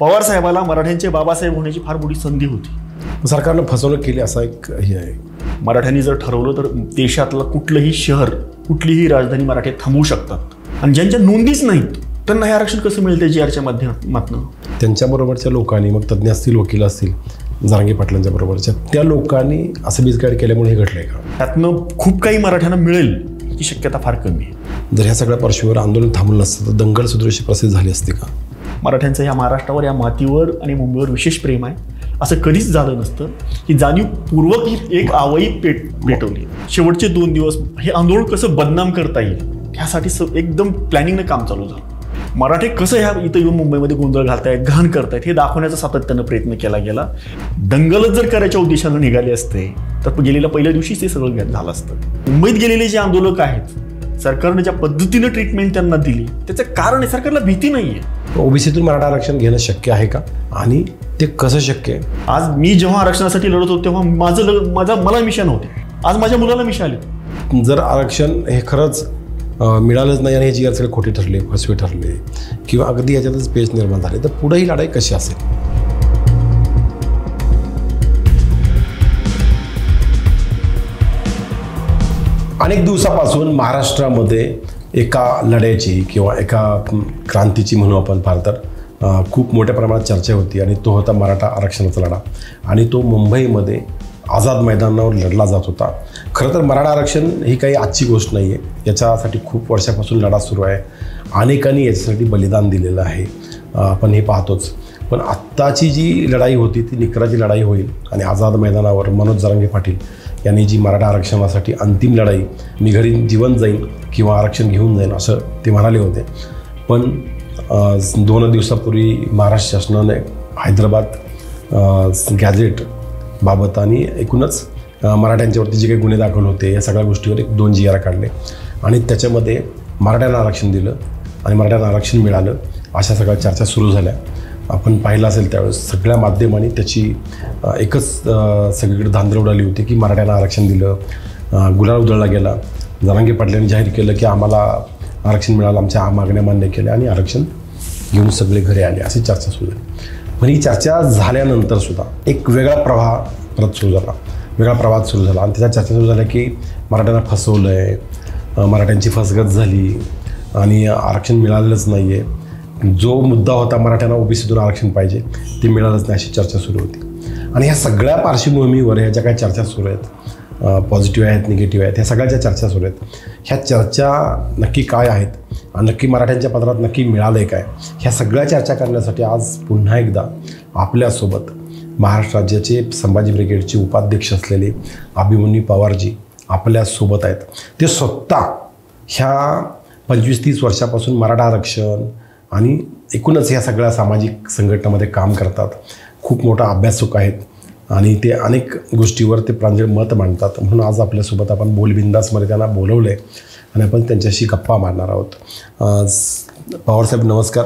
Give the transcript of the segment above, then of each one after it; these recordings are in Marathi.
पवार साहेबाला मराठ्यांचे बाबासाहेब होण्याची फार मोठी संधी होती. सरकारनं फसवणूक केली असा एक हे आहे. मराठ्यांनी जर ठरवलं तर देशातलं कुठलंही शहर, कुठलीही राजधानी मराठी थांबवू शकतात. आणि ज्यांच्या नोंदीच नाहीत त्यांना हे आरक्षण कसं मिळते GRच्या माध्यमातून? त्यांच्याबरोबरच्या लोकांनी, मग तज्ज्ञ असतील, वकील असतील, जरांगे पाटलांच्या बरोबरच्या, त्या लोकांनी असं मिसगाईड केल्यामुळे हे घडलंय का? त्यातनं खूप काही मराठ्यांना मिळेल ही शक्यता फार कमी आहे. जर ह्या सगळ्या पार्श्वभूमीवर आंदोलन थांबलं नसतं तर दंगल सदृश्य प्रसिद्ध झाली असते का? मराठ्यांचं या महाराष्ट्रावर, या मातीवर आणि मुंबईवर विशेष प्रेम आहे. असं कधीच झालं नसतं की जाणीवपूर्वक ही एक आवई पेटवली. शेवटचे 2 दिवस हे आंदोलन कसं बदनाम करता येईल ह्यासाठी एकदम प्लॅनिंगनं काम चालू झालं. मराठी कसं ह्या इथं येऊन मुंबईमध्ये गोंधळ घालतायत, घाण करतायत हे दाखवण्याचा सातत्यानं प्रयत्न केला गेला. दंगलच जर करायच्या उद्देशानं निघाले असते तर गेलेल्या पहिल्या दिवशीच ते सगळं झालं असतं. मुंबईत गेलेले जे आंदोलक आहेत, सरकारने ज्या पद्धतीनं ट्रीटमेंट त्यांना दिली त्याचं कारण आहे सरकारला भीती नाहीये. ओबीसीतून मराठा आरक्षण घेणं शक्य आहे का आणि ते कसं शक्य आहे? आज मी जेव्हा आरक्षणासाठी लढत होतो तेव्हा मला मिशन होते. आज माझ्या मुलाला मिशन आली. जर आरक्षण हे खरंच मिळालंच नाही आणि हे GR सगळे खोटे ठरले, फसवे ठरले किंवा अगदी याच्यातच पेच निर्माण झाले तर पुढे ही लढाई कशी असेल? अनेक दिवसापासून महाराष्ट्रामध्ये एका लढ्याची किंवा एका क्रांतीची म्हणू आपण फार तर खूप मोठ्या प्रमाणात चर्चा होती आणि तो होता मराठा आरक्षणाचा लढा. आणि तो मुंबईमध्ये आझाद मैदानावर लढला जात होता. खरं तर मराठा आरक्षण ही काही आजची गोष्ट नाही आहे. याच्यासाठी खूप वर्षापासून लढा सुरू आहे. अनेकांनी याच्यासाठी बलिदान दिलेलं आहे, आपण हे पाहतोच. पण आत्ताची जी लढाई होती ती निकराची लढाई होईल आणि आझाद मैदानावर मनोज जरांगे पाटील यांनी जी मराठा आरक्षणासाठी अंतिम लढाई, मी घरी जीवन जाईन किंवा आरक्षण घेऊन जाईन असं ते म्हणाले होते. पण 2 दिवसापूर्वी महाराष्ट्र शासनाने हैदराबाद गॅझेट बाबत आणि एकूणच मराठ्यांच्यावरती जे काही गुन्हे दाखल होते या सगळ्या गोष्टीवर 2 GR काढले आणि त्याच्यामध्ये मराठ्यांना आरक्षण दिलं आणि मराठ्यांना आरक्षण मिळालं अशा सगळ्या चर्चा सुरू झाल्या. आपण पाहिलं असेल त्यावेळेस सगळ्या माध्यमांनी त्याची एकच सगळीकडे धांदल उडाली होती की मराठ्यांना आरक्षण दिलं, गुलाल उधळला गेला. जरांगे पाटलांनी जाहीर केलं की आम्हाला आरक्षण मिळालं, आमच्या मागण्या मान्य केल्या आणि आरक्षण घेऊन सगळे घरी आले, अशी चर्चा सुरू झाली. पण ही चर्चा झाल्यानंतर सुद्धा एक वेगळा प्रवाह परत सुरू झाला, वेगळा प्रवाह सुरू झाला आणि त्याच्या चर्चा सुरू झाल्या की मराठ्यांना फसवलं आहे, मराठ्यांची फसगत झाली आणि आरक्षण मिळालेलंच नाही आहे. जो मुद्दा होता मराठ्यांना ओबीसीतून आरक्षण पाहिजे ते मिळालंच नाही अशी चर्चा सुरू होती. आणि ह्या सगळ्या पार्श्वभूमीवर ह्या ज्या काही चर्चा सुरू आहेत, पॉझिटिव्ह आहेत, निगेटिव्ह आहेत, ह्या सगळ्या ज्या चर्चा सुरू आहेत, ह्या चर्चा नक्की काय आहेत आणि नक्की मराठ्यांच्या पदरात नक्की मिळालं आहे काय, ह्या सगळ्या चर्चा करण्यासाठी आज पुन्हा एकदा आपल्यासोबत महाराष्ट्र राज्याचे संभाजी ब्रिगेडचे उपाध्यक्ष असलेले अभिमन्यू पवारजी आपल्यासोबत आहेत. ते स्वतः ह्या 25-30 वर्षापासून मराठा आरक्षण आणि एकूणच ह्या सगळ्या सामाजिक संघटनांमध्ये काम करतात. खूप मोठा अभ्यासक आहेत आणि ते अनेक गोष्टीवर ते प्रांजळ मत मांडतात. म्हणून आज आपल्यासोबत आपण बोलबिंदासमध्ये त्यांना बोलवलं आहे आणि आपण त्यांच्याशी गप्पा मारणार आहोत. पवारसाहेब नमस्कार.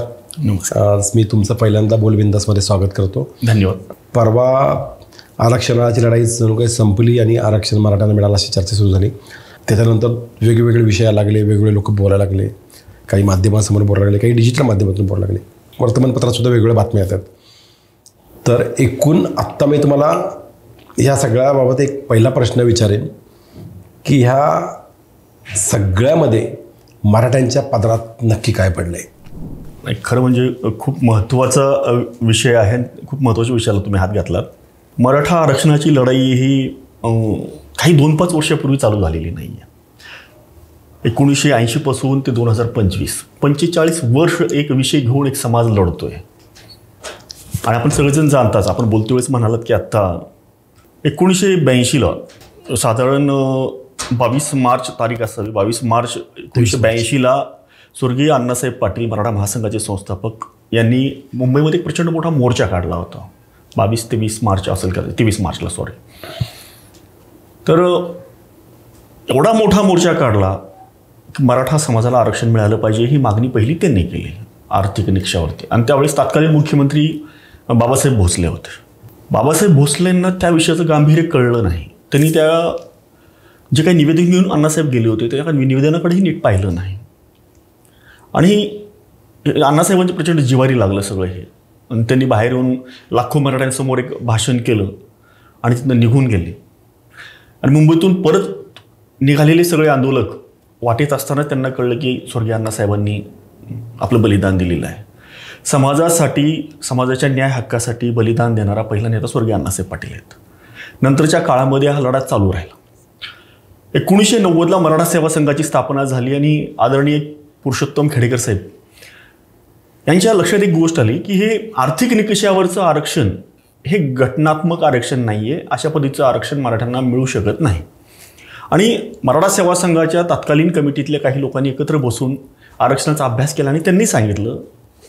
मी तुमचं पहिल्यांदा बोलबिंदासमध्ये स्वागत करतो. धन्यवाद. परवा आरक्षणाची लढाई जणू काही संपली आणि आरक्षण मराठ्यांना मिळालं अशी चर्चा सुरू झाली. त्याच्यानंतर वेगवेगळे विषय लागले, वेगवेगळे लोक बोलायला लागले, काही माध्यमांसमोर बोलायला लागले, काही डिजिटल माध्यमातून बोलायला लागले, वर्तमानपत्रातसुद्धा वेगवेगळ्या बातम्या येतात. तर एकूण आत्ता मी तुम्हाला ह्या सगळ्याबाबत एक पहिला प्रश्न विचारेन की ह्या सगळ्यामध्ये मराठ्यांच्या पदरात नक्की काय पडलं आहे? खरं म्हणजे खूप महत्त्वाचा विषय आहे. खूप महत्त्वाच्या विषयाला तुम्ही हात घातलात. मराठा आरक्षणाची लढाई ही काही 2-5 वर्षापूर्वी चालू झालेली नाही आहे. 1980 पासून ते 2025 45 वर्ष एक विषय घेऊन एक समाज लढतोय. आणि आपण सगळेजण जाणताच, आपण बोलतो वेळेस म्हणालात की आत्ता 1982ला साधारण 22 मार्च तारीख असावी, 22 मार्च 1982ला स्वर्गीय अण्णासाहेब पाटील मराठा महासंघाचे संस्थापक यांनी मुंबईमध्ये एक प्रचंड मोठा मोर्चा काढला होता. 22-23 मार्च असेल का, 23 मार्चला सॉरी. तर एवढा मोठा मोर्चा काढला की मराठा समाजाला आरक्षण मिळालं पाहिजे ही मागणी पहिली त्यांनी केली आर्थिक निकषावरती. आणि त्यावेळेस तत्कालीन मुख्यमंत्री बाबासाहेब भोसले होते. बाबासाहेब भोसलेंना त्या विषयाचं गांभीर्य कळलं नाही. त्यांनी त्या जे काही निवेदन घेऊन अण्णासाहेब गेले होते त्या निवेदनाकडेही नीट पाहिलं नाही. आणि अण्णासाहेबांच्या प्रचंड जिवारी लागलं सगळं हे. आणि त्यांनी बाहेर येऊन लाखो मराठ्यांसमोर एक भाषण केलं आणि तिथनं निघून गेले. आणि मुंबईतून परत निघालेले सगळे आंदोलक वाटेत असताना त्यांना कळलं की स्वर्गीय अण्णासाहेबांनी आपलं बलिदान दिलेलं आहे. समाजासाठी, समाजाच्या न्याय हक्कासाठी बलिदान देणारा पहिला नेता स्वर्गीय अण्णासाहेब पाटील आहेत. नंतरच्या काळामध्ये हा लढा चालू राहिला. 1990ला मराठा सेवा संघाची स्थापना झाली आणि आदरणीय पुरुषोत्तम खेडेकर साहेब यांच्या लक्षात एक गोष्ट आली की हे आर्थिक निकषावरचं आरक्षण हे घटनात्मक आरक्षण नाही आहे. अशा पद्धतीचं आरक्षण मराठ्यांना मिळू शकत नाही. आणि मराठा सेवा संघाच्या तत्कालीन कमिटीतल्या काही लोकांनी एकत्र बसून आरक्षणाचा अभ्यास केला आणि त्यांनी सांगितलं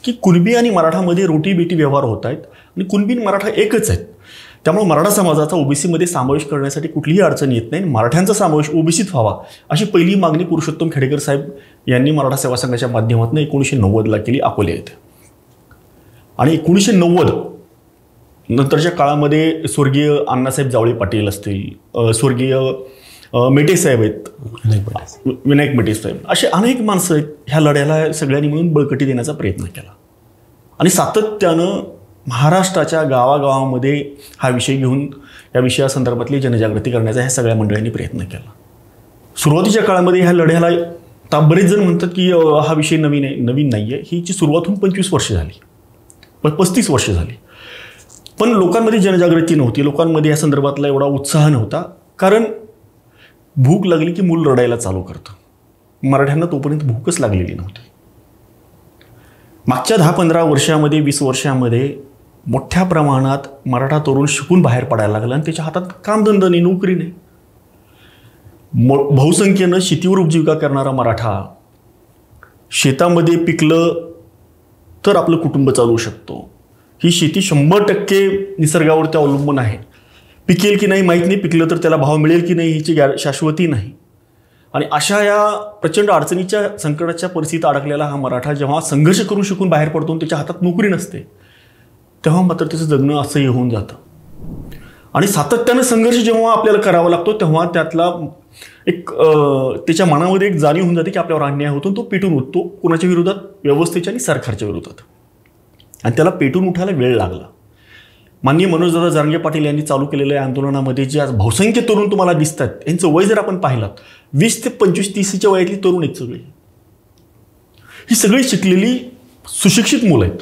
की कुणबी आणि मराठामध्ये रोटीबेटी व्यवहार होत आहेत आणि कुणबी आणि मराठा एकच आहेत. त्यामुळे मराठा समाजाचा ओबीसीमध्ये समावेश करण्यासाठी कुठलीही अडचण येत नाही. मराठ्यांचा समावेश ओबीसीत व्हावा अशी पहिली मागणी पुरुषोत्तम खेडेकर साहेब यांनी मराठा सेवा संघाच्या माध्यमातून 1990ला केली अकोले येथे. आणि 1990 नंतरच्या काळामध्ये स्वर्गीय अण्णासाहेब जावळे पाटील असतील, स्वर्गीय मेटे साहेब आहेत, विनायक मेटे साहेब, असे अनेक माणसं आहेत. ह्या लढ्याला सगळ्यांनी मिळून बळकटी देण्याचा प्रयत्न केला आणि सातत्यानं महाराष्ट्राच्या गावागावामध्ये हा विषय घेऊन या विषयासंदर्भातली जनजागृती करण्याचा ह्या सगळ्या मंडळींनी प्रयत्न केला. सुरुवातीच्या काळामध्ये ह्या लढ्याला बरेच जण म्हणतात की हा विषय नवीन नाही आहे. हिची सुरुवात होऊन 25 वर्ष झाली, 35 वर्ष झाली. पण लोकांमध्ये जनजागृती नव्हती, लोकांमध्ये या संदर्भातला एवढा उत्साह नव्हता. कारण भूक लागली की मूल रडायला चालू करतं. मराठ्यांना तोपर्यंत भूकच लागलेली नव्हती. मागच्या 10-15 वर्षामध्ये, 20 वर्षामध्ये मोठ्या प्रमाणात मराठा तरुण शिकून बाहेर पडायला लागला आणि त्याच्या हातात कामधंदा नाही, नोकरी नाही. बहुसंख्येनं शेतीवर उपजीविका करणारा मराठा शेतामध्ये पिकलं तर आपलं कुटुंब चालवू शकतो. ही शेती 100% निसर्गावरती अवलंबून आहे. पिकेल की नाही माहीत नाही, पिकलं तर त्याला भाव मिळेल की नाही ह्याची शाश्वती नाही. आणि अशा या प्रचंड अडचणीच्या संकटाच्या परिस्थितीत अडकलेला हा मराठा जेव्हा संघर्ष करून शिकून बाहेर पडतो त्याच्या हातात नोकरी नसते, तेव्हा मात्र त्याचं जगणं असंही होऊन जातं. आणि सातत्यानं संघर्ष जेव्हा आपल्याला करावा लागतो तेव्हा त्यातला एक त्याच्या मनामध्ये एक जाणीव होऊन जाते की आपल्यावर अन्याय होतो. तो पेटून उठतो कोणाच्या विरोधात, व्यवस्थेच्या आणि सरकारच्या विरोधात. आणि त्याला पेटून उठायला वेळ लागला. माननीय मनोजदादा जरांगे पाटील यांनी चालू केलेल्या या आंदोलनामध्ये जे आज बहुसंख्य तरुण तुम्हाला दिसतात यांचं वय जर आपण पाहिलं 20 ते 25-30च्या वयातली तरुण आहेत सगळी. ही सगळी शिकलेली सुशिक्षित मुलं आहेत.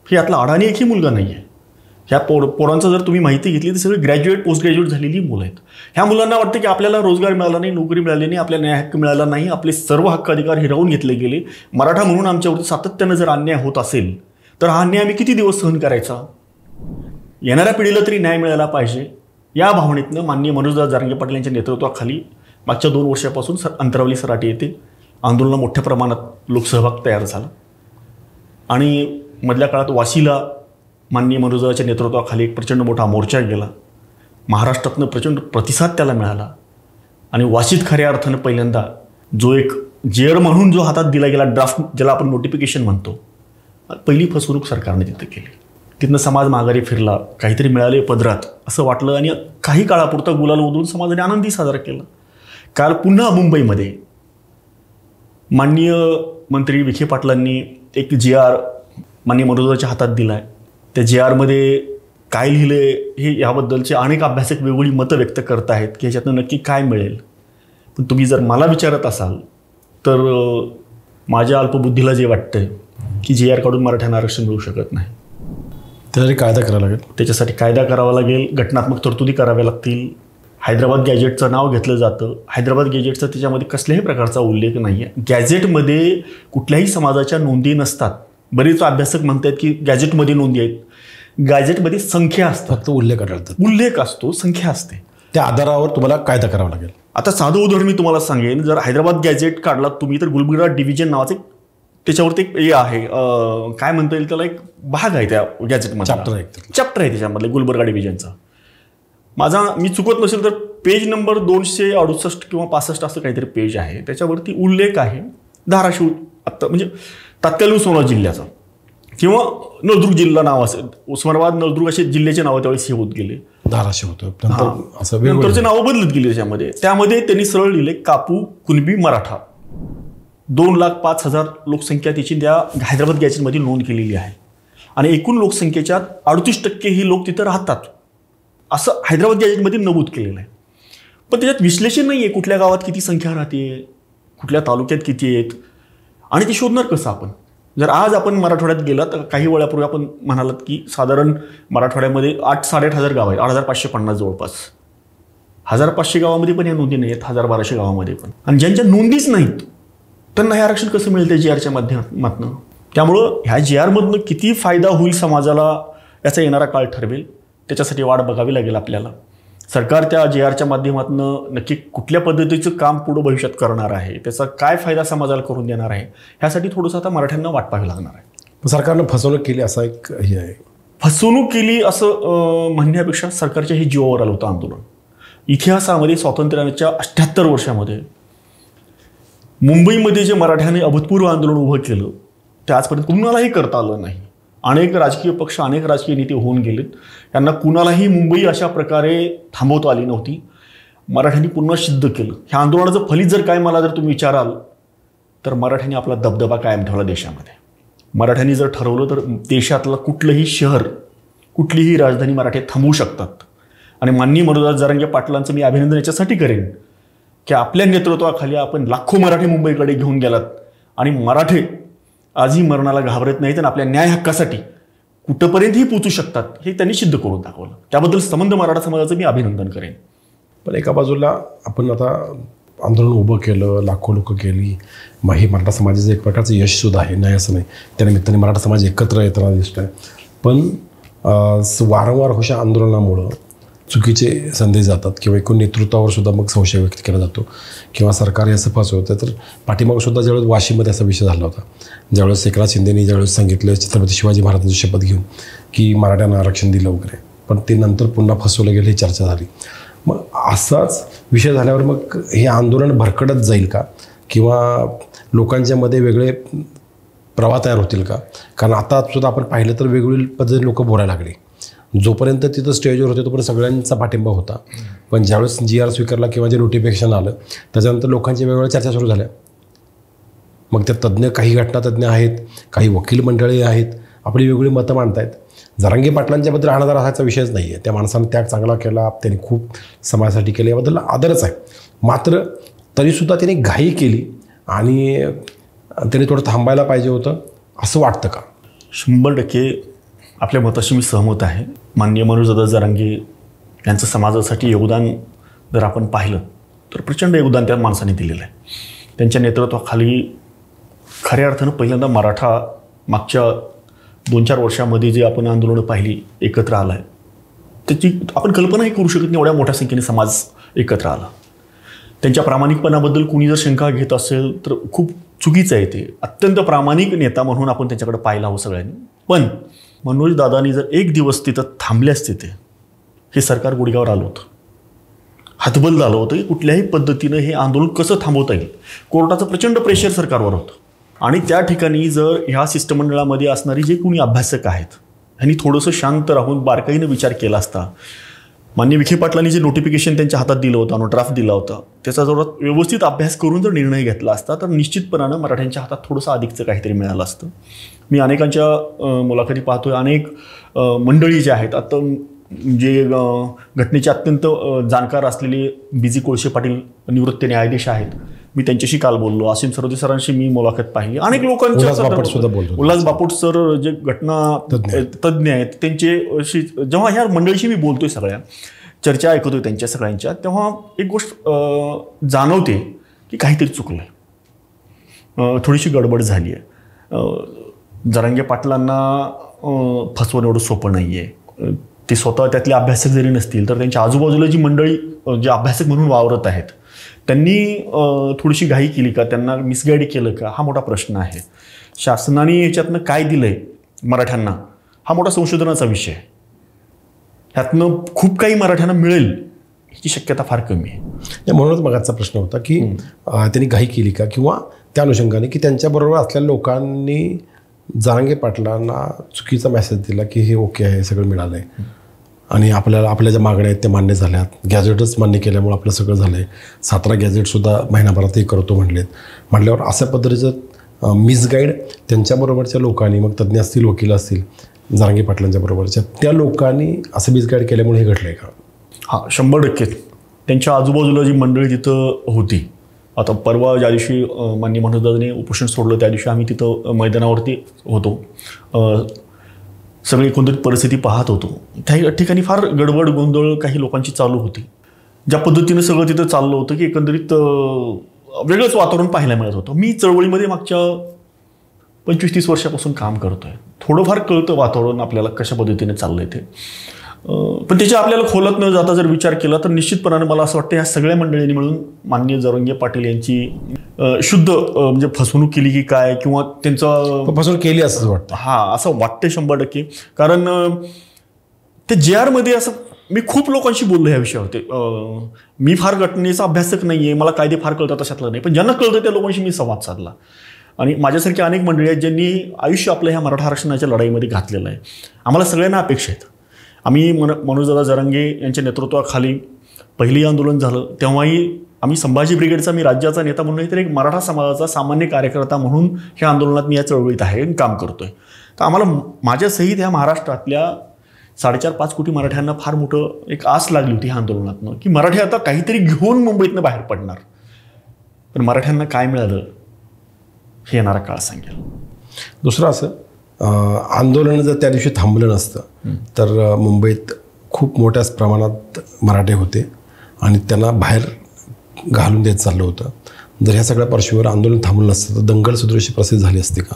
हे यातला अडाणी एकही मुलगा नाही आहे. ह्या पोरांचं जर तुम्ही माहिती घेतली तर सगळे ग्रॅज्युएट, पोस्ट ग्रॅज्युएट झालेली मुलं आहेत. ह्या मुलांना वाटतं की आपल्याला रोजगार मिळाला नाही, नोकरी मिळाली नाही, आपल्याला न्याय हक्क मिळाला नाही, आपले सर्व हक्क अधिकार हिरावून घेतले गेले. मराठा म्हणून आमच्यावरती सातत्यानं जर अन्याय होत असेल तर हा अन्याय आम्ही किती दिवस सहन करायचा. येणाऱ्या पिढीला तरी न्याय मिळाला पाहिजे. या भावनेतनं माननीय मनोजदादा जरांगे पाटील यांच्या नेतृत्वाखाली मागच्या 2 वर्षापासून अंतरावली सराटी येथे आंदोलनाला मोठ्या प्रमाणात लोकसहभाग तयार झाला. आणि मधल्या काळात वाशीला माननीय मनोजदादाच्या नेतृत्वाखाली एक प्रचंड मोठा मोर्चा गेला. महाराष्ट्रातनं प्रचंड प्रतिसाद त्याला मिळाला. आणि वाशीत खऱ्या अर्थानं पहिल्यांदा जो एक जेअर म्हणून जो हातात दिला गेला ड्राफ्ट, ज्याला आपण नोटिफिकेशन म्हणतो, पहिली फसवणूक सरकारने तिथं केली. तिथनं समाज माघारी फिरला, काहीतरी मिळाले पदरात असं वाटलं आणि काही काळापुरता गुलाल उधळून समाजाने आनंदी साजरा केला. काल पुन्हा मुंबईमध्ये माननीय मंत्री विखे पाटलांनी एक GR माननीय मनोजदादाच्या हातात दिला आहे. त्या GRमध्ये काय लिहिले हे याबद्दलचे अनेक अभ्यासक वेगवेगळी मतं व्यक्त करत आहेत की ह्याच्यातनं नक्की काय मिळेल. पण तुम्ही जर मला विचारत असाल तर माझ्या अल्पबुद्धीला जे वाटतंय की GR काढून मराठ्यांना आरक्षण मिळू शकत नाही. त्यासाठी कायदा करावा लागेल. त्याच्यासाठी कायदा करावा लागेल, घटनात्मक तरतुदी कराव्या लागतील. हैदराबाद गॅजेटचं नाव घेतलं जातं. हैदराबाद गॅजेटचा त्याच्यामध्ये कसल्याही प्रकारचा उल्लेख नाही आहे. गॅजेटमध्ये कुठल्याही समाजाच्या नोंदी नसतात. बरेच अभ्यासक म्हणतात की गॅजेटमध्ये नोंदी आहेत. गॅजेटमध्ये संख्या असतात, फक्त उल्लेख आढळतात. उल्लेख असतो, संख्या असते. त्या आधारावर तुम्हाला कायदा करावा लागेल. आता साधं उदाहरण मी तुम्हाला सांगेन. जर हैदराबाद गॅजेट काढलात तुम्ही तर गुलबर्गा डिव्हिजन नावाचे त्याच्यावरती एक हे आहे, काय म्हणता येईल त्याला, एक भाग आहे त्या गॅजेटमध्ये, चॅप्टर आहे त्याच्यामधले गुलबर्गा डिव्हिजनचा. मी चुकत नसेल तर पेज नंबर 268 किंवा 65 असं काहीतरी पेज आहे. त्याच्यावरती उल्लेख आहे धाराशिव, आत्ता म्हणजे तत्कालीन उस्मानाबाद जिल्ह्याचा किंवा नळदुर्ग जिल्हा नाव असेल. उस्मानाबाद, नळदुर्ग असे जिल्ह्याचे नावं त्यावेळेस हे होत गेले, धाराशिव होतं, नंतरचे नावं बदलत गेली. त्यामध्ये त्यांनी सरळ लिहिले कापू कुणबी मराठा. 2,05,000 लोकसंख्या त्याची त्या हैदराबाद गॅजेटमध्ये नोंद केलेली आहे. आणि एकूण लोकसंख्येच्या 38% ही लोक तिथं राहतात, असं हैदराबाद गॅजेटमध्ये नमूद केलेलं आहे. पण त्याच्यात विश्लेषण नाही आहे कुठल्या गावात किती संख्या राहते, कुठल्या तालुक्यात किती आहेत, आणि ते शोधणार कसं आपण. जर आज आपण मराठवाड्यात गेला तर काही वेळापूर्वी आपण म्हणालात की साधारण मराठवाड्यामध्ये 8-8.5 गाव आहेत, 8,550 जवळपास. 1,500 गावामध्ये पण या नोंदी नाही आहेत, 1,000-1,200 गावामध्ये पण. आणि ज्यांच्या नोंदीच नाहीत त्यांना हे आरक्षण कसं मिळतं GRच्या माध्यमातून. त्यामुळं ह्या GRमधनं किती फायदा होईल समाजाला याचा येणारा काळ ठरवेल. त्याच्यासाठी वाट बघावी लागेल आपल्याला. सरकार त्या GRच्या माध्यमातून नक्की कुठल्या पद्धतीचं काम पुढं भविष्यात करणार आहे, त्याचा काय फायदा समाजाला करून देणार आहे, ह्यासाठी थोडंसं आता मराठ्यांना वाट पाहावी लागणार आहे. सरकारनं फसवणूक केली असा एक हे आहे. फसवणूक केली असं म्हणण्यापेक्षा सरकारच्या हे जीवावर आलं होतं आंदोलन. इतिहासामध्ये स्वातंत्र्याच्या 78 वर्षामध्ये मुंबईमध्ये जे मराठ्याने अभूतपूर्व आंदोलन उभं केलं ते आजपर्यंत कुणालाही करता आलं नाही. अनेक राजकीय पक्ष, अनेक राजकीय नेते होऊन गेलेत, त्यांना कुणालाही मुंबई अशा प्रकारे थांबवता आली नव्हती. मराठ्यांनी पुन्हा सिद्ध केलं. ह्या आंदोलनाचं फलित जर काय मला जर तुम्ही विचाराल तर मराठ्यांनी आपला दबदबा कायम ठेवला देशामध्ये. मराठ्यांनी जर ठरवलं तर देशातलं कुठलंही शहर, कुठलीही राजधानी मराठी थांबवू शकतात. आणि माननीय मनोजदादा जरांगे पाटलांचं मी अभिनंदन याच्यासाठी करेन की आपल्या नेतृत्वाखाली आपण लाखो मराठी मुंबईकडे घेऊन गेलात आणि मराठे आजही मरणाला घाबरत नाहीत आणि आपल्या न्याय हक्कासाठी कुठंपर्यंतही पोचू शकतात हे त्यांनी सिद्ध करून दाखवलं. त्याबद्दल संबंध मराठा समाजाचं मी अभिनंदन करेन. पण एका बाजूला आपण आता आंदोलन उभं केलं, लाखो लोक केली, हे मराठा समाजाचं एक प्रकारचं यशसुद्धा आहे, नाही असं नाही. त्यानिमित्ताने मराठा समाज एकत्र येताना दिसतो आहे. पण वारंवार अशा आंदोलनामुळं चुकीचे संदेश जातात किंवा एकूण नेतृत्वावर सुद्धा मग संशय व्यक्त केला जातो किंवा सरकार असं फसवतं. तर पाठीमागसुद्धा ज्यावेळेस वाशीमध्ये असा विषय झाला होता, ज्यावेळेस एकनाथ शिंदेनी ज्यावेळेस सांगितलं छत्रपती शिवाजी महाराजांची शपथ घेऊन की मराठ्यांना आरक्षण दिलं वगैरे, पण ते नंतर पुन्हा फसवलं गेलं ही चर्चा झाली. मग असाच विषय झाल्यावर मग हे आंदोलन भरकडत जाईल का किंवा लोकांच्यामध्ये वेगळे प्रवाह तयार होतील का? कारण आता सुद्धा आपण पाहिलं तर वेगवेगळ्या पद्धतीने लोक बोलायला लागले. जोपर्यंत तिथं स्टेजवर होते तोपर्यंत सगळ्यांचा पाठिंबा होता, पण ज्यावेळेस GR स्वीकारला किंवा जे नोटिफिकेशन आलं त्याच्यानंतर लोकांच्या वेगवेगळ्या चर्चा सुरू झाल्या. मग त्या तज्ज्ञ, काही घटनातज्ञ आहेत, काही वकील मंडळी आहेत, आपली वेगळी मतं मांडत आहेत. जरांगे पाटलांच्याबद्दल हाणादार असायचा विषयच नाही आहे. त्या माणसानं त्याग चांगला केला, त्यांनी खूप समाजासाठी केलं, याबद्दल आदरच आहे. मात्र तरीसुद्धा त्यांनी घाई केली आणि त्यांनी थोडं थांबायला पाहिजे होतं असं वाटतं का? 100% आपल्या मताशी मी सहमत आहे. माननीय मनोजदादा जरांगे यांचं समाजासाठी योगदान जर आपण पाहिलं तर प्रचंड योगदान त्या माणसाने दिलेलं आहे. त्यांच्या नेतृत्वाखाली खऱ्या अर्थानं पहिल्यांदा मराठा मागच्या 2-4 वर्षामध्ये जे आपण आंदोलनं पाहिली एकत्र आलं आहे, त्याची आपण कल्पनाही करू शकत नाही एवढ्या मोठ्या संख्येने समाज एकत्र आला. त्यांच्या प्रामाणिकपणाबद्दल कुणी जर शंका घेत असेल तर खूप चुकीचं आहे. ते अत्यंत प्रामाणिक नेता म्हणून आपण त्यांच्याकडे पाहिला हवं सगळ्यांनी. पण मनोज दादांनी जर एक दिवस तिथं थांबले असते ते हे सरकार गुडघ्यावर आलं होतं, हातबल झालं होतं की कुठल्याही पद्धतीनं हे आंदोलन कसं थांबवता येईल. कोर्टाचं प्रचंड प्रेशर सरकारवर होतं आणि त्या ठिकाणी जर ह्या शिष्टमंडळामध्ये असणारी जे कोणी अभ्यासक आहेत ह्यांनी थोडंसं शांत राहून बारकाईनं विचार केला असता, माननीय विखे पाटलांनी जे नोटिफिकेशन त्यांच्या हातात दिलं होतं, ड्राफ्ट दिला होता, त्याचा जर व्यवस्थित अभ्यास करून जर निर्णय घेतला असता तर निश्चितपणानं मराठ्यांच्या हातात थोडंसं अधिकचं काहीतरी मिळालं असतं. मी अनेकांच्या मुलाखती पाहतोय, अनेक मंडळी जे आहेत आता जे घटनेचे अत्यंत जाणकार असलेले BG कोळसे पाटील निवृत्त न्यायाधीश आहेत, मी त्यांच्याशी काल बोललो. असीम सरोदे सरांशी मी मुलाखत पाहिली. अनेक लोकांच्या उल्हास बापट सर जे घटना तज्ज्ञ आहेत त्यांचे जेव्हा ह्या मंडळीशी मी बोलतोय, सगळ्या चर्चा ऐकतोय त्यांच्या सगळ्यांच्या, तेव्हा एक गोष्ट जाणवते की काहीतरी चुकलंय, थोडीशी गडबड झाली आहे. जरांगे पाटलांना फसवणं एवढं सोपं नाही आहे. ते स्वतः त्यातले अभ्यासक जरी नसतील तर त्यांच्या आजूबाजूला जी मंडळी जे अभ्यासक म्हणून वावरत आहेत त्यांनी थोडीशी घाई केली का, त्यांना मिसगाईड केलं का, हा मोठा प्रश्न आहे. शासनाने याच्यातनं काय दिलं आहे मराठ्यांना हा मोठा संशोधनाचा विषय आहे. ह्यातनं खूप काही मराठ्यांना मिळेल याची शक्यता फार कमी आहे. म्हणूनच मगाचा प्रश्न होता की त्यांनी घाई केली का, किंवा त्या अनुषंगाने की त्यांच्याबरोबर असलेल्या लोकांनी जरांगे पाटलांना चुकीचा मेसेज दिला की हे ओके आहे, सगळं मिळालं आहे आणि आपल्या ज्या मागण्या आहेत त्या मान्य झाल्यात, गॅजेटच मान्य केल्यामुळे आपलं सगळं झालं आहे, 17 गॅजेटसुद्धा महिनाभरातही करतो म्हटल्यावर अशा पद्धतीचं मिसगाईड त्यांच्याबरोबरच्या लोकांनी, मग तज्ज्ञ असतील, वकील असतील, जरांगे पाटलांच्या बरोबरच्या त्या लोकांनी असं मिसगाईड केल्यामुळे हे घडलं आहे का? हां, 100%. त्यांच्या आजूबाजूला जी मंडळी तिथं होती, आता परवा ज्या दिवशी माननीय मनोजदादांनी उपोषण सोडलं त्या दिवशी आम्ही तिथं मैदानावरती होतो, सगळी एकंदरीत परिस्थिती पाहत होतो. त्या ठिकाणी फार गडबड गोंधळ काही लोकांची चालू होती. ज्या पद्धतीनं सगळं तिथं चाललं होतं की एकंदरीत वेगळंच वातावरण पाहायला मिळत होतं. मी चळवळीमध्ये मागच्या 25-30 वर्षापासून काम करतो आहे. थोडंफार कळतं वातावरण आपल्याला कशा पद्धतीने चाललंय ते. पण त्याच्या आपल्याला खोलात न जाता जर विचार केला तर निश्चितपणाने मला असं वाटतं ह्या सगळ्या मंडळींनी मिळून माननीय जरांगे पाटील यांची शुद्ध म्हणजे फसवणूक केली की काय, किंवा त्यांचं फसवणूक केली असं वाटतं. हां, असं वाटतं 100%. कारण ते JR मध्ये असं मी खूप लोकांशी बोललो ह्या विषयावरती. मी फार घटनेचा अभ्यासक नाही आहे, मला कायदे फार कळतात अशातलं नाही, पण ज्यांना कळतं त्या लोकांशी मी संवाद साधला. आणि माझ्यासारखी अनेक मंडळी आहेत ज्यांनी आयुष्य आपलं ह्या मराठा आरक्षणाच्या लढाईमध्ये घातलेलं आहे. आम्हाला सगळ्यांना अपेक्षा आहेत. आम्ही मनोजदादा जरांगे यांच्या नेतृत्वाखाली पहिली आंदोलन झालं तेव्हाही आम्ही संभाजी ब्रिगेडचा, मी राज्याचा नेता म्हणून तर एक मराठा समाजाचा सामान्य कार्यकर्ता म्हणून ह्या आंदोलनात मी या चळवळीत आहे, काम करतोय. तर आम्हाला माझ्यासहित ह्या महाराष्ट्रातल्या 4.5-5 कोटी मराठ्यांना फार मोठं एक आस लागली होती ह्या आंदोलनातनं की मराठी आता काहीतरी घेऊन मुंबईतनं बाहेर पडणार. पण मराठ्यांना काय मिळालं हे येणारा काळ सांगेल. दुसरं असं, आंदोलन जर त्या दिवशी थांबलं नसतं तर मुंबईत खूप मोठ्या प्रमाणात मराठे होते आणि त्यांना बाहेर घालून देत चाललं होतं. जर ह्या सगळ्या पार्श्वभूमीवर आंदोलन थांबलं नसतं तर दंगल सदृश्य प्रसिद्ध झाली असते का?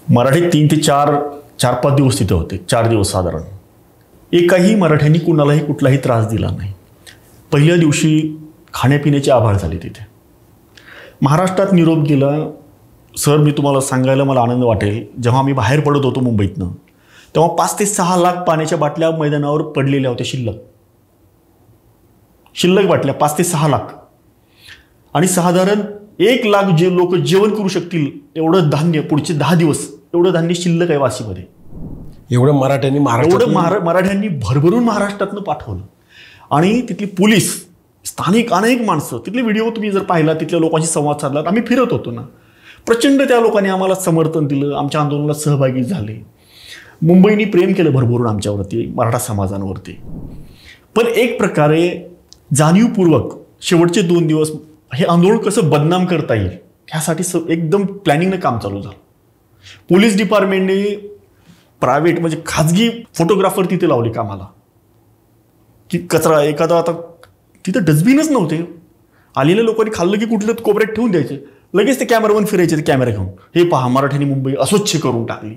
मराठी 3 ते 4-5 दिवस तिथे होते, 4 दिवस साधारण. एकाही मराठ्यांनी कुणालाही कुठलाही त्रास दिला नाही. पहिल्या दिवशी खाण्यापिण्याची आभाळ झाली तिथे. महाराष्ट्रात निरोप गेला. सर, मी तुम्हाला सांगायला मला आनंद वाटेल, जेव्हा आम्ही बाहेर पडत होतो मुंबईतनं तेव्हा 5 ते 6 लाख पाण्याच्या बाटल्या मैदानावर पडलेल्या होत्या, शिल्लक बाटल्या 5 ते 6 लाख. आणि साधारण 1 लाख जे लोक जेवण करू शकतील एवढं धान्य पुढचे 10 दिवस एवढं धान्य शिल्लक आहे वाशीमध्ये. एवढं मराठ्यांनी भरभरून महाराष्ट्रातनं पाठवलं. आणि तिथली पोलीस, स्थानिक अनेक माणसं, तिथले व्हिडिओ तुम्ही जर पाहिला, तिथल्या लोकांशी संवाद साधला, आम्ही फिरत होतो ना, प्रचंड त्या लोकांनी आम्हाला समर्थन दिलं, आमच्या आंदोलनात सहभागी झाले. मुंबईने प्रेम केलं भरभरून आमच्यावरती, मराठा समाजांवरती. पण एक प्रकारे जाणीवपूर्वक शेवटचे 2 दिवस हे आंदोलन कसं बदनाम करता येईल ह्यासाठी एकदम प्लॅनिंगनं काम चालू झालं. पोलीस डिपार्टमेंटने प्रायव्हेट म्हणजे खाजगी फोटोग्राफर तिथे लावले कामाला की कचरा एखादा, आता तिथं डस्टबिनच नव्हते. आलेल्या लोकांनी खाल्लं की कुठलं कोपऱ्यात ठेवून द्यायचे, लगेच ते कॅमेरावर फिरायचे, ते कॅमेरा घेऊन, हे पहा मराठ्यांनी मुंबई अस्वच्छ करून टाकली.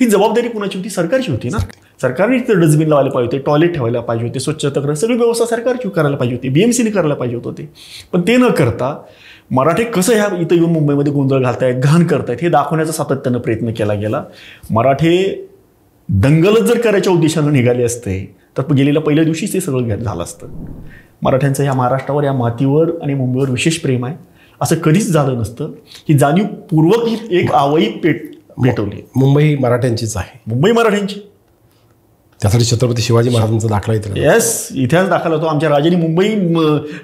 ही जबाबदारी कुणाची होती? सरकारची होती ना. सरकारने तिथे डस्टबिन लावायला पाहिजे होते, टॉयलेट ठेवायला पाहिजे होते, स्वच्छता सगळी व्यवस्था सरकारची करायला पाहिजे होती, BMCने करायला पाहिजे होते. पण ते न करता मराठी कसं ह्या इथं येऊन मुंबईमध्ये गोंधळ घालतायत, घाण करतायत हे दाखवण्याचा सातत्यानं प्रयत्न केला गेला. मराठी दंगलच जर करायच्या उद्देशानं निघाले असते तर गेलेल्या पहिल्या दिवशीच ते सगळं झालं असतं. मराठ्यांचं ह्या महाराष्ट्रावर, या मातीवर आणि मुंबईवर विशेष प्रेम आहे. असं कधीच झालं नसतं. ही जाणीवपूर्वक ही एक आवई पेटवली. मुंबई मराठ्यांचीच आहे. मुंबई मराठ्यांची. त्यासाठी छत्रपती शिवाजी महाराजांचा दाखला येतो. येस, इतिहास दाखला होतो. आमच्या राजांनी मुंबई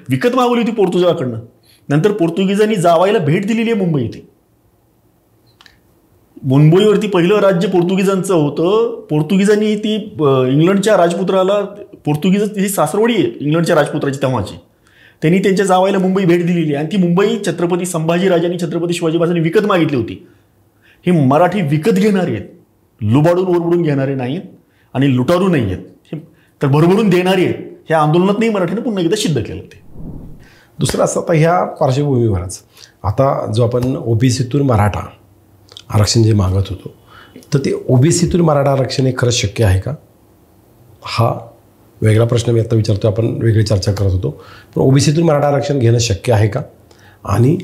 विकत मागवली होती पोर्तुगीजाकडनं. नंतर पोर्तुगीजांनी जावायला भेट दिलेली आहे मुंबई इथे. मुंबईवरती पहिलं राज्य पोर्तुगीजांचं होतं. पोर्तुगीजांनी ती इंग्लंडच्या राजपुत्राला, पोर्तुगीज ही सासरवडी आहे इंग्लंडच्या राजपुत्राची तेव्हाची, त्यांनी त्यांच्या जावायला मुंबई भेट दिलेली आहे. आणि ती मुंबई छत्रपती संभाजीराजांनी, छत्रपती शिवाजी महाराजांनी विकत मागितली होती. हे मराठी विकत घेणारे आहेत, लुबाडून ओरबडून घेणारे नाहीत आणि लुटारू नाही आहेत, तर भरभरून देणारे आहेत. ह्या आंदोलनात नाही मराठीनं पुन्हा एकदा सिद्ध केलं ते. दुसरं असं, आता ह्या पार्श्वभूमीवरच आता जो आपण OBCतून मराठा आरक्षण जे मागत होतो, तर ते OBCतून मराठा आरक्षण हे खरंच शक्य आहे का? हा वेगळा प्रश्न मी आता विचारतो, आपण वेगळी चर्चा करत होतो. पण OBCतून मराठा आरक्षण घेणं शक्य आहे का, आणि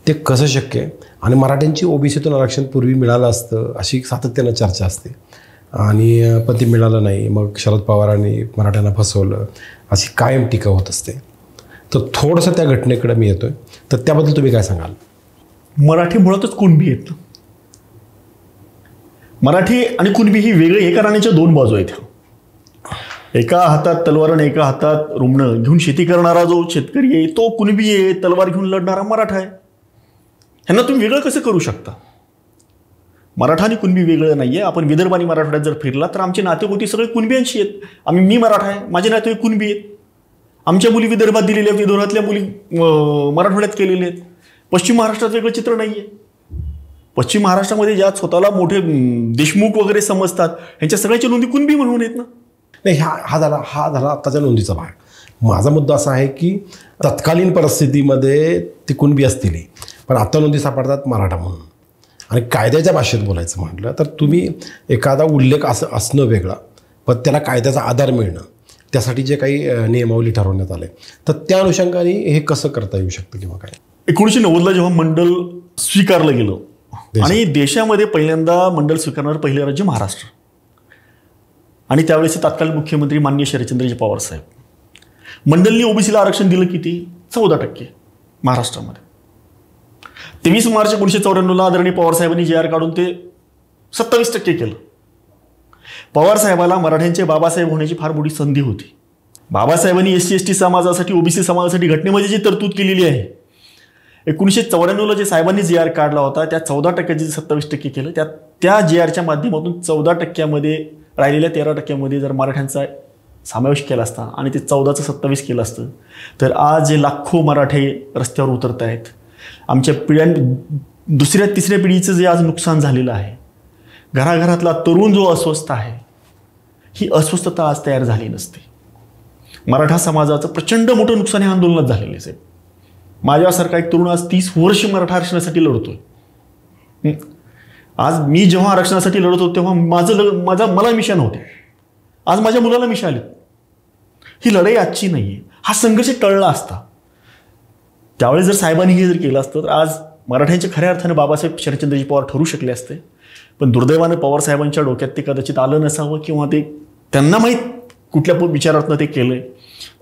ते कसं शक्य आहे? आणि मराठ्यांची OBCतून आरक्षण पूर्वी मिळालं असतं अशी सातत्यानं चर्चा असते, आणि पण ते मिळालं नाही. मग शरद पवारांनी मराठ्यांना फसवलं अशी कायम टीका होत असते. तर थोडंसं त्या घटनेकडे मी येतोय, तर त्याबद्दल तुम्ही काय सांगाल? मराठी मुळातच कुणबी आहेत. मराठी आणि कुणबी ही वेगळी एका नाण्याच्या 2 बाजू आहेत. एका हातात तलवार आणि एका हातात रुमणं घेऊन शेती करणारा जो शेतकरी आहे तो कुणबी आहे, तलवार घेऊन लढणारा मराठा आहे. ह्यांना तुम्ही वेगळं कसं करू शकता? मराठा आणि कुणबी वेगळं नाही आहे. आपण विदर्भ आणि मराठवाड्यात जर फिरला तर आमचे नातेगोती सगळे कुणबियांशी आहेत. मी मराठा आहे, माझे नाते कुणबी आहेत. आमच्या मुली विदर्भात दिलेल्या आहेत, विदर्भातल्या मुली मराठवाड्यात केलेल्या आहेत. पश्चिम महाराष्ट्रात वेगळं चित्र नाही आहे. पश्चिम महाराष्ट्रामध्ये ज्या स्वतःला मोठे देशमुख वगैरे समजतात ह्यांच्या सगळ्याच्या नोंदी कुणबी म्हणून आहेत ना. नाही, हा झाला आत्ताच्या नोंदीचा भाग. माझा मुद्दा असा आहे की तत्कालीन परिस्थितीमध्ये ती कुणबी असतील, पण आता नोंदी सापडतात मराठा म्हणून. आणि कायद्याच्या भाषेत बोलायचं म्हटलं तर तुम्ही एखादा उल्लेख असणं वेगळा, पण त्याला कायद्याचा आधार मिळणं, त्यासाठी जे काही नियमावली ठरवण्यात आले, तर त्या अनुषंगाने हे कसं करता येऊ शकतं किंवा काय? 1990ला जेव्हा मंडल स्वीकारलं गेलं आणि देशामध्ये पहिल्यांदा मंडल स्वीकारणारं पहिलं राज्य महाराष्ट्र, आणि त्यावेळेस तत्कालीन मुख्यमंत्री माननीय शरदचंद्रजी पवार साहेब. मंडलनी ओबीसीला आरक्षण दिलं किती? 14% महाराष्ट्रामध्ये. 23 मार्च 1994ला आदरणीय पवार साहेबांनी JR काढून ते 27% केलं. पवार साहेबाला मराठ्यांचे बाबासाहेब होण्याची फार मोठी संधी होती. बाबासाहेबांनी SC/ST समाजासाठी, ओबीसी समाजासाठी घटनेमध्ये जी तरतूद केलेली आहे, 1994ला जे साहेबांनी JR काढला होता त्या 14%चे 27% केलं. त्या JRच्या माध्यमातून 14%मध्ये राहिलेल्या 13%मध्ये जर मराठ्यांचा समावेश केला असता आणि ते 14चं 27 केलं असतं तर आज जे लाखो मराठे रस्त्यावर उतरत आहेत, आमच्या दुसऱ्या तिसऱ्या पिढीचं जे आज नुकसान झालेलं आहे, घराघरातला तरुण जो अस्वस्थ आहे, ही अस्वस्थता आज तयार झाली नसते. मराठा समाजाचं प्रचंड मोठं नुकसान या आंदोलनात झालेलं आहे. माझ्यासारखा एक तरुण आज 30 वर्ष मराठा आरक्षणासाठी लढतोय. आज मी जेव्हा आरक्षणासाठी लढत होतो तेव्हा मला मिशन होते, आज माझ्या मुलाला मिशन आली. ही लढाई आजची नाही आहे. हा संघर्ष टळला असता, त्यावेळेस जर साहेबांनी हे जर केलं असतं तर आज मराठ्यांच्या खऱ्या अर्थानं बाबासाहेब शरदचंद्रजी पवार ठरू शकले असते. पण दुर्दैवानं पवार साहेबांच्या डोक्यात ते कदाचित आलं नसावं, किंवा ते त्यांना माहीत कुठल्या विचारातनं ते केलंय.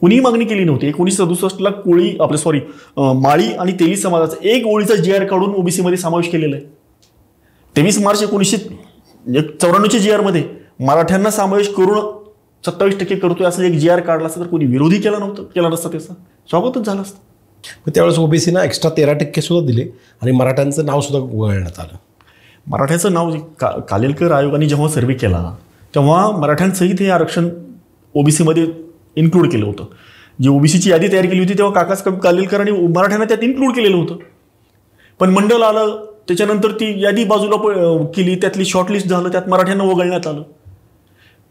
कुणीही मागणी केली नव्हती. 1967ला माळी आणि तेली समाजाचा एक ओळीचा JR काढून ओबीसीमध्ये समावेश केलेला आहे. 23 मार्च 1994च्या JRमध्ये मराठ्यांना समावेश करून 27% करतोय असं एक JR काढला असता तर कोणी विरोधी केला नसता, त्याचा स्वागतच झालं असतं. त्यावेळेस ओबीसीना एक्स्ट्रा 13% सुद्धा दिले आणि मराठ्यांचं नाव सुद्धा वगळण्यात आलं. मराठ्याचं नाव कालेलकर आयोगाने जेव्हा सर्व्हे केला तेव्हा मराठ्यांसहित हे आरक्षण ओबीसीमध्ये इन्क्लूड केलं होतं. जी ओबीसीची यादी तयार केली होती तेव्हा काकाच कालेलकर आणि मराठ्यांना त्यात इन्क्लूड केलेलं होतं. पण मंडल आलं, त्याच्यानंतर ती यादी बाजूला केली, त्यातली शॉर्टलिस्ट झालं, त्यात मराठ्यांना वगळण्यात आलं.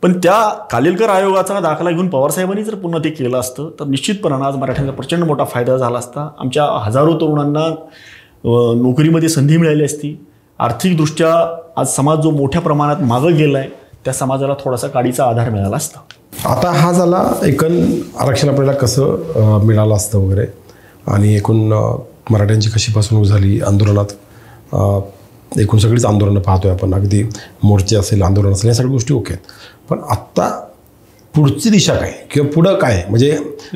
पण त्या कालेलकर आयोगाचा दाखला घेऊन पवारसाहेबांनी जर पुन्हा ते केलं असतं तर निश्चितपणानं आज मराठ्यांचा प्रचंड मोठा फायदा झाला असता. आमच्या हजारो तरुणांना नोकरीमध्ये संधी मिळाली असती. आर्थिकदृष्ट्या आज समाज जो मोठ्या प्रमाणात मागं गेला आहे त्या समाजाला थोडासा काडीचा आधार मिळाला असता. आता हा झाला एकूण आरक्षण आपल्याला कसं मिळालं असतं वगैरे, आणि एकूण मराठ्यांची कशी फसवणूक झाली आंदोलनात. एकूण सगळीच आंदोलनं पाहतोय आपण, अगदी मोर्चे असेल, आंदोलन असेल, या सगळ्या गोष्टी ओके आहेत. पण आत्ता पुढची दिशा काय किंवा पुढं काय, म्हणजे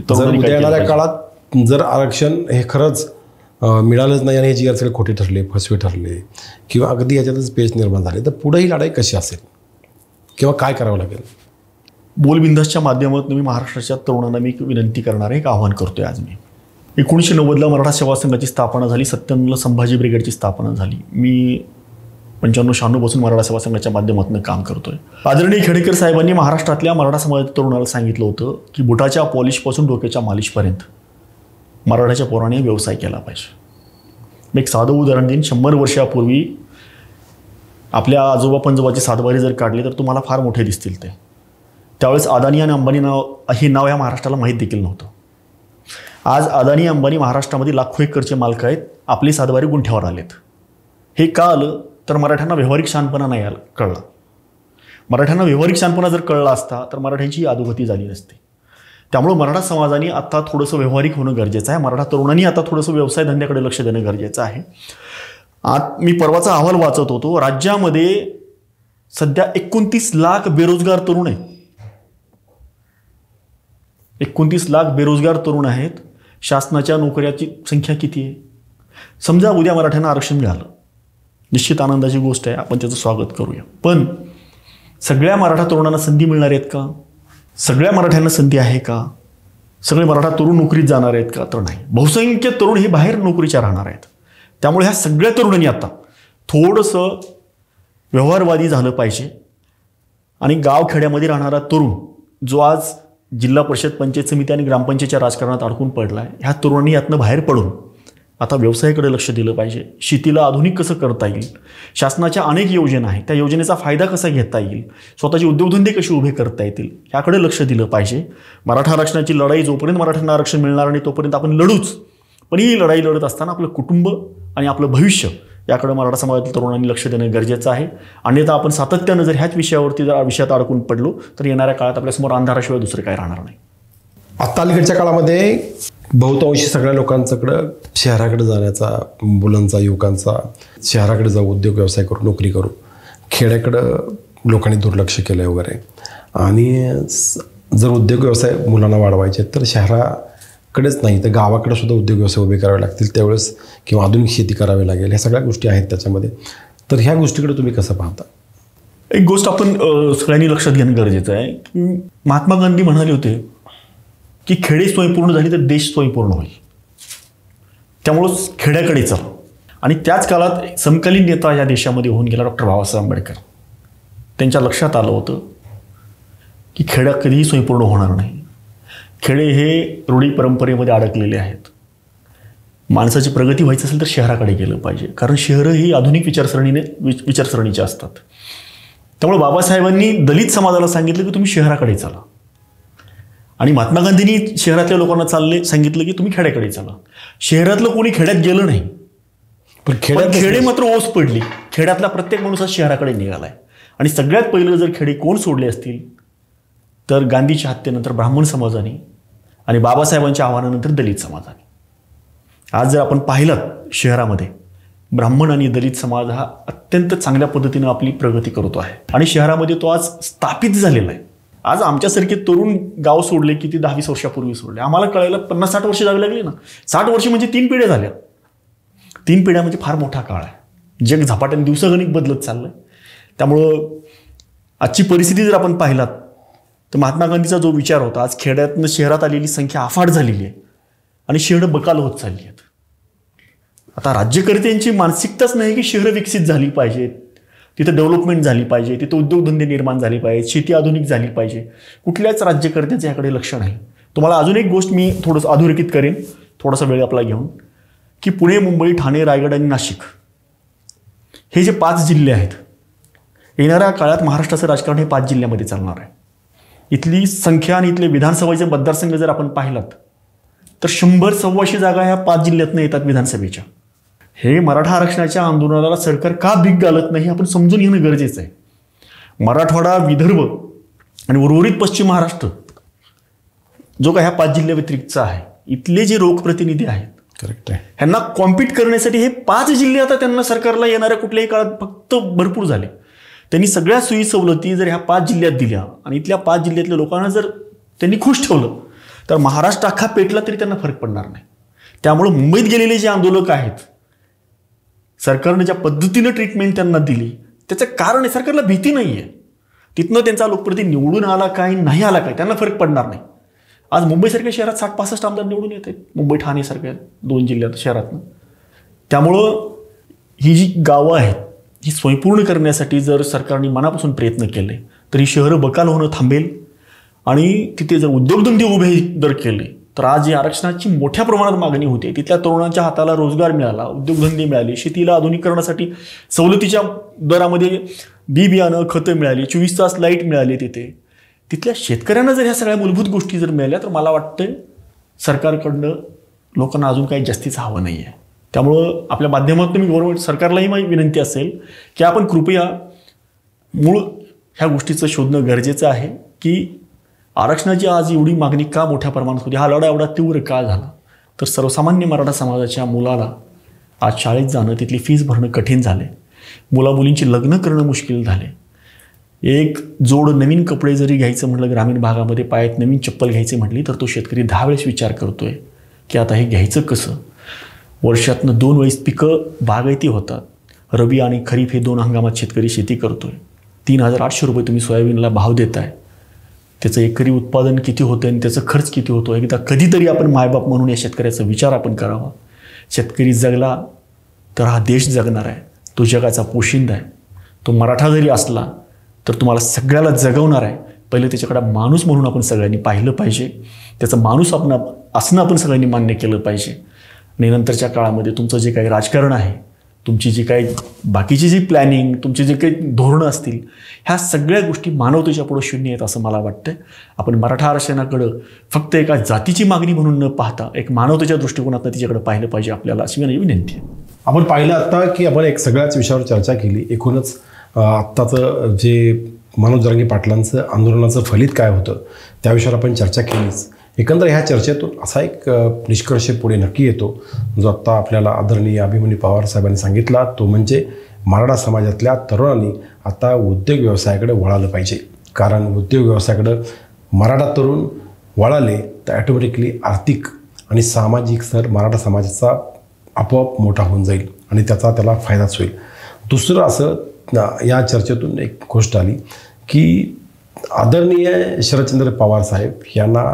जर उद्या येणाऱ्या काळात जर आरक्षण हे खरंच मिळालंच नाही आणि हे JR सगळे खोटे ठरले, फसवे ठरले, किंवा अगदी याच्यातच पेच निर्माण झाले, तर पुढे ही लढाई कशी असेल किंवा काय करावं लागेल? बोलबिंदासच्या माध्यमातून मी महाराष्ट्राच्या तरुणांना मी विनंती करणार आहे, एक आवाहन करतोय. आज मी 1990ला मराठा सेवा संघाची स्थापना झाली, 97ला संभाजी ब्रिगेडची स्थापना झाली. मी 95-96 पासून मराठा सेवा संघाच्या माध्यमातून काम करतोय. आदरणीय खेडेकर साहेबांनी महाराष्ट्रातल्या मराठा समाजाच्या तरुणाला सांगितलं होतं की बुटाच्या पॉलिशपासून डोक्याच्या मालिशपर्यंत मराठाच्या पोराने व्यवसाय केला पाहिजे. मी एक साधं उदाहरण देईन. 100 वर्षापूर्वी आपल्या आजोबा पंजोबाचे सातबारे जर काढले तर तुम्हाला फार मोठे दिसतील. त्यावेळेस अदानी आणि अंबानी हे नाव या महाराष्ट्राला माहीत देखील नव्हतं. आज अदानी अंबानी महाराष्ट्रामध्ये लाखो एकरचे मालक आहेत. आपले सातबारे गुंठ्यावर आलेत. हे का आलं तर मराठ्यांना व्यावहारिक शहाणपणा नाही कळला. मराठ्यांना व्यावहारिक शहाणपणा जर कळला असता तर मराठ्यांची अधोगती झाली नसती. त्यामुळे मराठा समाजाने आता थोडंसं व्यावहारिक होणं गरजेचं आहे. मराठा तरुणांनी आता थोडंसं व्यवसाय धंद्याकडे लक्ष देणं गरजेचं आहे. मी परवाचा अहवाल वाचत होतो. राज्यामध्ये सध्या 29 लाख बेरोजगार तरुण आहेत. 29 लाख बेरोजगार तरुण आहेत. शासनाच्या नोकऱ्याची संख्या किती आहे? समजा उद्या मराठ्यांना आरक्षण मिळालं, निश्चित आनंदाची गोष्ट आहे, आपण त्याचं स्वागत करूया. पण सगळ्या मराठा तरुणांना संधी मिळणार आहेत का? सगळ्या मराठ्यांना संधी आहे का? सगळे मराठा तरुण नोकरीत जाणार आहेत का? तर नाही. बहुसंख्य तरुण हे बाहेर नोकरीच्या राहणार आहेत. त्यामुळे ह्या सगळ्या तरुणांनी आता थोडंसं व्यवहारवादी झालं पाहिजे आणि गावखेड्यामध्ये राहणारा तरुण जो आज जिल्हा परिषद, पंचायत समिती आणि ग्रामपंचायतच्या राजकारणात अडकून पडला आहे, ह्या तरुणांनी यातनं बाहेर पडून आता व्यवसायाकडे लक्ष दिलं पाहिजे. शेतीला आधुनिक कसं करता येईल, शासनाच्या अनेक योजना आहेत, त्या योजनेचा फायदा कसा घेता येईल, स्वतःचे उद्योगधंदे कसे उभे करता येतील, याकडे लक्ष दिलं पाहिजे. मराठा आरक्षणाची लढाई जोपर्यंत मराठ्यांना आरक्षण मिळणार नाही तोपर्यंत आपण लढूच, पण ही लढाई लढत असताना आपलं कुटुंब आणि आपलं भविष्य याकडे मराठा समाजातील तरुणांनी लक्ष देणं गरजेचं आहे. अन्यथा आपण सातत्यानं जर ह्याच विषयात अडकून पडलो तर येणाऱ्या काळात आपल्यासमोर अंधाराशिवाय दुसरं काय राहणार नाही. आत्ता अलीकडच्या काळामध्ये बहुतांशी सगळ्या लोकांच्याकडं शहराकडे जाण्याचा, मुलांचा, युवकांचा शहराकडे जाऊ, उद्योग व्यवसाय करू, नोकरी करू, खेड्याकडं लोकांनी दुर्लक्ष केलं आहे वगैरे. आणि जर उद्योग व्यवसाय मुलांना वाढवायचे तर शहराकडेच नाही तर गावाकडे सुद्धा उद्योग व्यवसाय उभे करावे लागतील त्यावेळेस, किंवा आधुनिक शेती करावी लागेल. ह्या सगळ्या गोष्टी आहेत त्याच्यामध्ये. तर ह्या गोष्टीकडे तुम्ही कसं पाहता? एक गोष्ट आपण सगळ्यांनी लक्षात घेणं गरजेचं आहे की महात्मा गांधी म्हणाले होते की खेडे स्वयंपूर्ण झाली तर देश स्वयंपूर्ण होईल. त्यामुळं खेड्याकडे चला. आणि त्याच काळात समकालीन नेता या देशामध्ये होऊन गेला डॉक्टर बाबासाहेब आंबेडकर. त्यांच्या लक्षात आलं होतं की खेड्या कधीही स्वयंपूर्ण होणार नाही. खेडे हे रूढी परंपरेमध्ये अडकलेले आहेत. माणसाची प्रगती व्हायची असेल तर शहराकडे गेलं पाहिजे, कारण शहरं ही आधुनिक विचारसरणीची असतात. त्यामुळे बाबासाहेबांनी दलित समाजाला सांगितलं की तुम्ही शहराकडे चला, आणि महात्मा गांधींनी शहरातल्या लोकांना सांगितलं की तुम्ही खेड्याकडे चला. शहरातलं कोणी खेड्यात गेलं नाही, पण खेडे मात्र ओस पडली. खेड्यातला प्रत्येक माणूस आज शहराकडे निघालाय. आणि सगळ्यात पहिलं जर खेडे कोण सोडले असतील तर गांधीच्या हत्येनंतर ब्राह्मण समाजाने आणि बाबासाहेबांच्या आव्हानानंतर दलित समाजाने. आज जर आपण पाहिलं शहरामध्ये ब्राह्मण आणि दलित समाज हा अत्यंत चांगल्या पद्धतीनं आपली प्रगती करतो आहे आणि शहरामध्ये तो आज स्थापित झालेला आहे. आज आमच्यासारखे तरुण गाव सोडले की ती 10-20 वर्षापूर्वी सोडले. आम्हाला कळायला 50-60 वर्ष जावी लागली ना. 60 वर्ष म्हणजे 3 पिढ्या झाल्या. 3 पिढ्या म्हणजे फार मोठा काळ आहे. जग झपाट्याने दिवसागणिक बदलत चाललंय. त्यामुळं आजची परिस्थिती जर आपण पाहिलात तर महात्मा गांधीचा जो विचार होता, आज खेड्यातनं शहरात आलेली संख्या अफाट झालेली आहे आणि शहरं बकाल होत चालली आहेत. आता राज्यकर्त्यांची मानसिकताच नाही की शहरं विकसित झाली पाहिजेत, तिथं डेव्हलपमेंट झाली पाहिजे, तिथं उद्योगधंदे निर्माण झाले पाहिजे, शेती आधुनिक झाली पाहिजे. कुठल्याच राज्यकर्त्याचं याकडे लक्ष नाही. तुम्हाला अजून एक गोष्ट मी थोडंसं अधोरेखित करेन, थोडासा वेळ आपला घेऊन, की पुणे, मुंबई, ठाणे, रायगड आणि नाशिक हे जे 5 जिल्हे आहेत, येणाऱ्या काळात महाराष्ट्राचं राजकारण हे 5 जिल्ह्यामध्ये चालणार आहे. इथली संख्या आणि इथले विधानसभेचे मतदारसंघ जर आपण पाहिलात तर 100-125 जागा ह्या 5 जिल्ह्यातनं येतात विधानसभेच्या. हे मराठा आरक्षणाच्या आंदोलनाला सरकार का भीक घालत नाही आपण समजून घेणं गरजेचं आहे. मराठवाडा, विदर्भ आणि उर्वरित पश्चिम महाराष्ट्र जो काय ह्या 5 जिल्ह्या व्यतिरिक्तचा आहे, इथले जे लोकप्रतिनिधी आहेत, करेक्ट आहे, ह्यांना कॉम्पीट करण्यासाठी हे 5 जिल्हे आता त्यांना सरकारला येणाऱ्या कुठल्याही काळात फक्त भरपूर झाले. त्यांनी सगळ्या सोयी सवलती जर ह्या 5 जिल्ह्यात दिल्या आणि इथल्या 5 जिल्ह्यातल्या लोकांना जर त्यांनी खुश ठेवलं तर महाराष्ट्र अख्खा पेटला तरी त्यांना फरक पडणार नाही. त्यामुळे मुंबईत गेलेले जे आंदोलक आहेत, सरकारने ज्या पद्धतीनं ट्रीटमेंट त्यांना दिली त्याचं कारण आहे सरकारला भीती नाही आहे. तिथनं त्यांचा लोकप्रतिनिधी निवडून आला काय नाही आला काय त्यांना फरक पडणार नाही. आज मुंबईसारख्या शहरात 60-65 आमदार निवडून येत आहेत, मुंबई ठाणे सारख्या 2 जिल्ह्यात शहरातनं. त्यामुळं ही जी गावं आहेत ही स्वयंपूर्ण करण्यासाठी जर सरकारने मनापासून प्रयत्न केले तर ही शहरं बकाल होणं थांबेल. आणि तिथे जर उद्योगधंदे उभे जर केले तर आज जी आरक्षणाची मोठ्या प्रमाणात मागणी होते, तिथल्या तरुणांच्या हाताला रोजगार मिळाला, उद्योगधंदे मिळाले, शेतीला आधुनिकरणासाठी सवलतीच्या दरामध्ये बियाणं, खतं मिळाली, 24 तास लाईट मिळाली, तिथल्या शेतकऱ्यांना जर ह्या सगळ्या मूलभूत गोष्टी जर मिळाल्या तर मला वाटतं सरकारकडनं लोकांना अजून काही जास्तीचं हवं नाही आहे. त्यामुळं आपल्या माध्यमातून मी गव्हर्नमेंट सरकारलाही माझी विनंती असेल की आपण कृपया मूळ ह्या गोष्टीचं शोधणं गरजेचं आहे की आरक्षणाची आज एवढी मागणी का मोठ्या प्रमाणात होती, हा लढा एवढा तीव्र का झाला. तर सर्वसामान्य मराठा समाजाच्या मुलाला आज शाळेत जाणं, तिथली फीस भरणं कठीण झाले, मुलामुलींची लग्न करणं मुश्किल झाले. एक जोड नवीन कपडे जरी घ्यायचं म्हटलं ग्रामीण भागामध्ये, पायात नवीन चप्पल घ्यायची म्हटली तर तो शेतकरी 10 वेळेस विचार करतोय की आता हे घ्यायचं कसं. वर्षातनं 2 वेळेस पिकं बागायती होतात. रबी आणि खरीप हे 2 हंगामात शेतकरी शेती करतोय. 3,800 रुपये तुम्ही सोयाबीनला भाव देताय. त्याचं एकरी उत्पादन किती होतं आणि त्याचा खर्च किती होतो, एकदा कधीतरी आपण मायबाप म्हणून या शेतकऱ्याचा विचार आपण करावा. शेतकरी जगला तर हा देश जगणार आहे, तो जगाचा पोशिंदा आहे. तो मराठा जरी असला तर तुम्हाला सगळ्याला जगवणार आहे. पहिले त्याच्याकडे माणूस म्हणून आपण सगळ्यांनी पाहिलं पाहिजे, त्याचं माणूस असणं आपण सगळ्यांनी मान्य केलं पाहिजे. आणि नंतरच्या काळामध्ये तुमचं जे काही राजकारण आहे, तुमची जी काही बाकीची जी प्लॅनिंग, तुमची जे काही धोरणं असतील, ह्या सगळ्या गोष्टी मानवतेच्या पुढे शून्य आहेत असं मला वाटतं. आपण मराठा आरक्षणाकडं फक्त एका जातीची मागणी म्हणून न पाहता एक मानवतेच्या दृष्टिकोनातून तिच्याकडे पाहिलं पाहिजे आपल्याला, अशी माझी विनंती आहे. आपण पाहिलं आता की आपण एक सगळ्याच विषयावर चर्चा केली. एकूणच आत्ताचं जे मनोज जरांगे पाटलांचं आंदोलनाचं फलित काय होतं त्या विषयावर आपण चर्चा केलीच. एकंदर ह्या चर्चेतून असा एक निष्कर्ष पुढे नक्की येतो जो आत्ता आपल्याला आदरणीय अभिमन्यू पवार साहेबांनी सांगितला, तो म्हणजे मराठा समाजातल्या तरुणांनी आता उद्योग व्यवसायाकडे वळालं पाहिजे. कारण उद्योग व्यवसायाकडे मराठा तरुण वळाले तर ॲटोमॅटिकली आर्थिक आणि सामाजिक स्तर मराठा समाजाचा आपोआप मोठा होऊन जाईल आणि त्याला फायदाच होईल. दुसरं असं या चर्चेतून एक गोष्ट आली की आदरणीय शरदचंद्र पवार साहेब यांना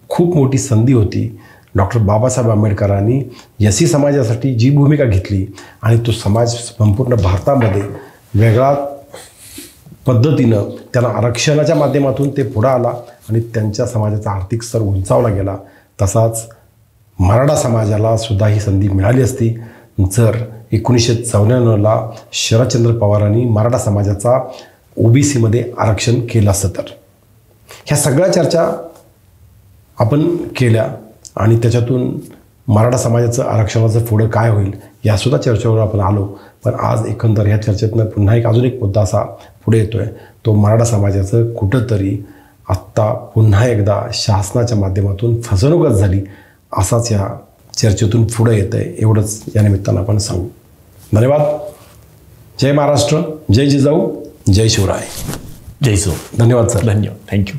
खूप मोठी संधी होती. डॉक्टर बाबासाहेब आंबेडकरांनी एस.सी समाजासाठी जी भूमिका घेतली आणि तो समाज संपूर्ण भारतामध्ये वेगळ्या पद्धतीनं त्यांना आरक्षणाच्या माध्यमातून ते पुढं आला आणि त्यांच्या समाजाचा आर्थिक स्तर उंचावला गेला. तसाच मराठा समाजाला सुद्धा ही संधी मिळाली असती जर 1994ला शरदचंद्र पवारांनी मराठा समाजाचा OBCमध्ये आरक्षण केलं असतं तर. ह्या सगळ्या चर्चा आपण केल्या आणि त्याच्यातून मराठा समाजाचं आरक्षणाचं पुढं काय होईल यासुद्धा चर्चेवर आपण आलो. पण आज एकंदर ह्या चर्चेतनं पुन्हा अजून एक मुद्दा असा पुढे येतो आहे, तो मराठा समाजाचं कुठंतरी आत्ता पुन्हा एकदा शासनाच्या माध्यमातून फसवणूकच झाली असाच या चर्चेतून पुढे येतं आहे. एवढंच या निमित्तानं आपण सांगू. धन्यवाद. जय महाराष्ट्र, जय जिजाऊ, जय शिवराय. जय सो. धन्यवाद सर. धन्यवाद. थँक्यू.